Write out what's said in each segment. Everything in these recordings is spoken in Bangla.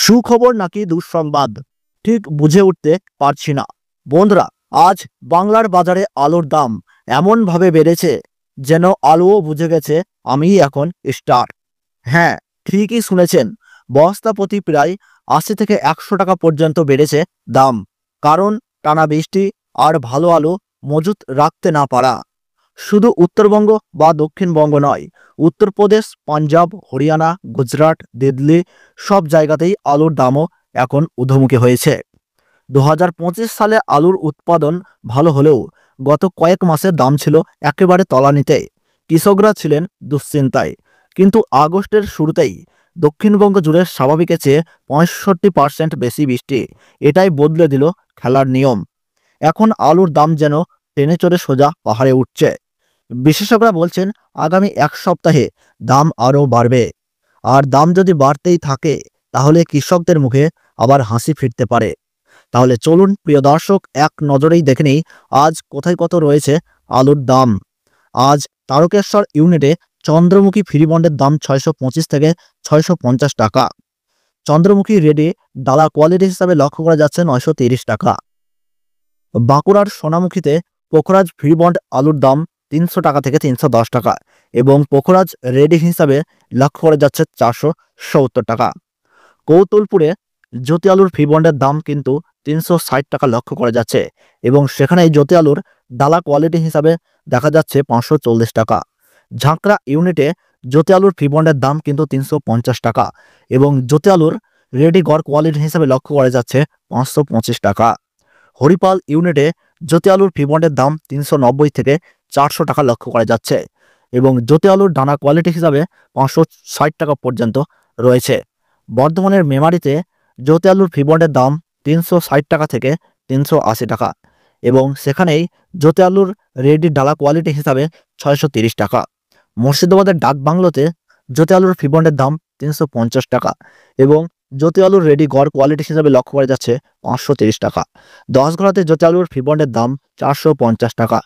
সুখবর নাকি দুঃসংবাদ ঠিক বুঝে উঠতে পারছি না। বন্ধুরা, আজ বাংলার বাজারে আলুর দাম এমন ভাবে বেড়েছে যেন আলুও বুঝে গেছে আমি এখন স্টার। হ্যাঁ, ঠিকই শুনেছেন, বস্তা প্রতি প্রায় ৮০ থেকে ১০০ টাকা পর্যন্ত বেড়েছে দাম। কারণ টানা বৃষ্টি আর ভালো আলু মজুত রাখতে না পারা। শুধু উত্তরবঙ্গ বা দক্ষিণবঙ্গ নয়, উত্তরপ্রদেশ, পাঞ্জাব, হরিয়ানা, গুজরাট, দিল্লি সব জায়গাতেই আলুর দামও এখন ঊর্ধ্বমুখী হয়েছে। ২০২৫ সালে আলুর উৎপাদন ভালো হলেও গত কয়েক মাসের দাম ছিল একেবারে তলানিতে। কৃষকরা ছিলেন দুশ্চিন্তায়। কিন্তু আগস্টের শুরুতেই দক্ষিণবঙ্গ জুড়ে স্বাভাবিকের চেয়ে ৬৫% বেশি বৃষ্টি এটাই বদলে দিল খেলার নিয়ম। এখন আলুর দাম যেন টেনে চড়ে সোজা পাহাড়ে উঠছে। বিশেষজ্ঞরা বলছেন আগামী এক সপ্তাহে দাম আরও বাড়বে। আর দাম যদি বাড়তেই থাকে তাহলে কৃষকদের মুখে আবার হাসি ফিরতে পারে। তাহলে চলুন প্রিয় দর্শক, এক নজরেই দেখে নিই আজ কোথায় কত রয়েছে আলুর দাম। আজ তারকেশ্বর ইউনিটে চন্দ্রমুখী ফ্রি বন্ডের দাম ৬২৫ থেকে ৬৫০ টাকা। চন্দ্রমুখী রেডি ডালা কোয়ালিটি হিসাবে লক্ষ্য করা যাচ্ছে ৯৩০ টাকা। বাঁকুড়ার সোনামুখীতে পোখরাজ ফ্রি বন্ড আলুর দাম ৩০০ টাকা থেকে ৩১০ টাকা এবং পোখরাজ রেডি হিসাবে লক্ষ্য করা যাচ্ছে ৪৭০ টাকা। কৌতুলপুরে জ্যোতি আলুর ফ্রি বন্ডের দাম কিন্তু ৩৬০ টাকা লক্ষ্য করা যাচ্ছে এবং সেখানে জ্যোতি আলুর ডালা কোয়ালিটি হিসাবে দেখা যাচ্ছে ৫৪০ টাকা। ঝাঁকড়া ইউনিটে জ্যোতি আলুর ফ্রি বন্ডের দাম কিন্তু ৩৫০ টাকা এবং জ্যোতি আলুর রেডি গড় কোয়ালিটি হিসাবে লক্ষ্য করা যাচ্ছে ৫২৫ টাকা। হরিপাল ইউনিটে জ্যোতি আলুর ফ্রি বন্ডের দাম ৩৯০ থেকে ৪০০ টাকা লক্ষ্য করা যাচ্ছে এবং জ্যোতি আলুর ডানা কোয়ালিটি হিসাবে ৫৬০ টাকা পর্যন্ত রয়েছে। বর্ধমানের মেমারিতে জ্যোতি আলুর ফ্রি বন্ডের দাম ৩৬০ টাকা থেকে ৩৮০ টাকা এবং সেখানেই জ্যোতি আলুর রেডি ডালা কোয়ালিটি হিসাবে ৬৩০ টাকা। মুর্শিদাবাদের ডাকবাংলোতে জ্যোতি আলুর ফ্রি বন্ডের দাম ৩৫০ টাকা এবং জ্যোতি আলুর রেডি গড় কোয়ালিটি হিসাবে লক্ষ্য করা যাচ্ছে ৫৩০ টাকা। দশঘরাতে জ্যোতি আলুর ফ্রি বন্ডের দাম ৪৫০ টাকা।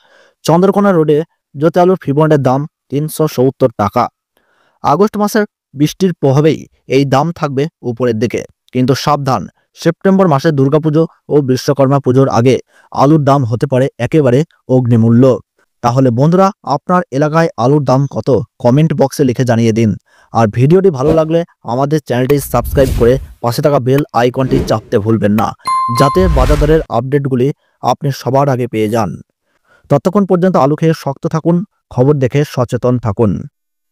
চন্দ্রকোনা রোডে জ্যোতি আলুর ফ্রি বন্ডের দাম ৩৭০ টাকা। আগস্ট মাসের বৃষ্টির প্রভাবেই এই দাম থাকবে উপরের দিকে, কিন্তু সাবধান, সেপ্টেম্বর মাসে দুর্গাপুজো ও বিশ্বকর্মা পুজোর আগে আলুর দাম হতে পারে একেবারে অগ্নিমূল্য। তাহলে বন্ধুরা, আপনার এলাকায় আলুর দাম কত কমেন্ট বক্সে লিখে জানিয়ে দিন। আর ভিডিওটি ভালো লাগলে আমাদের চ্যানেলটি সাবস্ক্রাইব করে পাশে থাকা বেল আইকনটি চাপতে ভুলবেন না, যাতে বাজারের আপডেটগুলি আপনি সবার আগে পেয়ে যান। ততক্ষণ পর্যন্ত আলু খেয়ে শক্ত থাকুন, খবর দেখে সচেতন থাকুন।